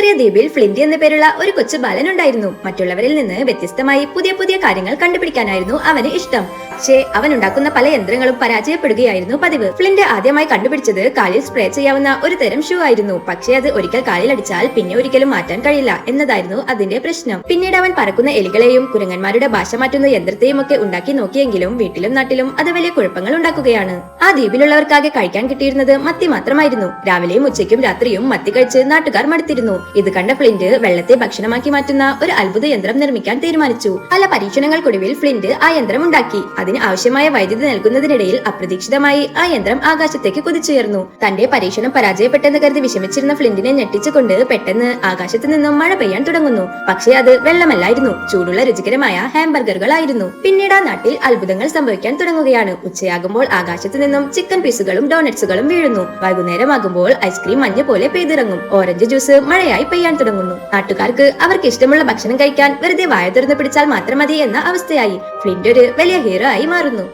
ചെറിയ ദ്വീപിൽ ഫ്ലിന്റ് എന്ന പേരുള്ള ഒരു കൊച്ചു ബാലൻ ഉണ്ടായിരുന്നു. മറ്റുള്ളവരിൽ നിന്ന് വ്യത്യസ്തമായി പുതിയ പുതിയ കാര്യങ്ങൾ കണ്ടുപിടിക്കാനായിരുന്നു അവന് ഇഷ്ടം. പക്ഷേ അവൻ ഉണ്ടാക്കുന്ന പല യന്ത്രങ്ങളും പരാജയപ്പെടുകയായിരുന്നു പതിവ്. ഫ്ലിന്റ് ആദ്യമായി കണ്ടുപിടിച്ചത് കാലിൽ സ്പ്രേ ചെയ്യാവുന്ന ഒരു തരം ഷൂ ആയിരുന്നു. പക്ഷേ അത് ഒരിക്കൽ കാലിൽ അടിച്ചാൽ പിന്നെ ഒരിക്കലും മാറ്റാൻ കഴിയില്ല എന്നതായിരുന്നു അതിന്റെ പ്രശ്നം. പിന്നീട് അവൻ പറക്കുന്ന എലികളെയും കുരങ്ങന്മാരുടെ ഭാഷ മാറ്റുന്ന യന്ത്രത്തെയും ഒക്കെ ഉണ്ടാക്കി നോക്കിയെങ്കിലും വീട്ടിലും നാട്ടിലും അത് വലിയ കുഴപ്പങ്ങൾ ഉണ്ടാക്കുകയാണ്. ആ ദ്വീപിലുള്ളവർക്കാകെ കഴിക്കാൻ കിട്ടിയിരുന്നത് മത്തി മാത്രമായിരുന്നു. രാവിലെയും ഉച്ചയ്ക്കും രാത്രിയും മത്തി കഴിച്ച് നാട്ടുകാർ മടുത്തിരുന്നു. ഇത് കണ്ട ഫ്ലിന്റ് വെള്ളത്തെ ഭക്ഷണമാക്കി മാറ്റുന്ന ഒരു അത്ഭുത യന്ത്രം നിർമ്മിക്കാൻ തീരുമാനിച്ചു. പല പരീക്ഷണങ്ങൾക്കൊടുവിൽ ഫ്ലിന്റ് ആ യന്ത്രം ഉണ്ടാക്കി. അതിന് ആവശ്യമായ വൈദ്യുതി നൽകുന്നതിനിടയിൽ അപ്രതീക്ഷിതമായി ആ യന്ത്രം ആകാശത്തേക്ക് കുതിച്ചുയർന്നു. തന്റെ പരീക്ഷണം പരാജയപ്പെട്ടെന്ന് കരുതി വിഷമിച്ചിരുന്ന ഫ്ലിന്റിനെ ഞെട്ടിച്ചുകൊണ്ട് പെട്ടെന്ന് ആകാശത്ത് നിന്നും മഴ പെയ്യാൻ തുടങ്ങുന്നു. പക്ഷേ അത് വെള്ളമല്ലായിരുന്നു, ചൂടുള്ള രുചികരമായ ഹാംബർഗറുകളായിരുന്നു. പിന്നീട് ആ നാട്ടിൽ അത്ഭുതങ്ങൾ സംഭവിക്കാൻ തുടങ്ങുകയാണ്. ഉച്ചയാകുമ്പോൾ ആകാശത്ത് നിന്നും ചിക്കൻ പീസുകളും ഡോണറ്റ്സുകളും വീഴുന്നു. വൈകുന്നേരമാകുമ്പോൾ ഐസ്ക്രീം മഞ്ഞ പോലെ പെയ്തിറങ്ങും. ഓറഞ്ച് ജ്യൂസ് മഴയായി പെയ്യാൻ തുടങ്ങുന്നു. നാട്ടുകാർക്ക് അവർക്ക് ഇഷ്ടമുള്ള ഭക്ഷണം കഴിക്കാൻ വെറുതെ വായ തുറന്ന് പിടിച്ചാൽ മാത്രം മതി എന്ന അവസ്ഥയായി. ഫ്ലിന്റ് ഒരു വലിയ ഹീറോ ആയി മാറുന്നു.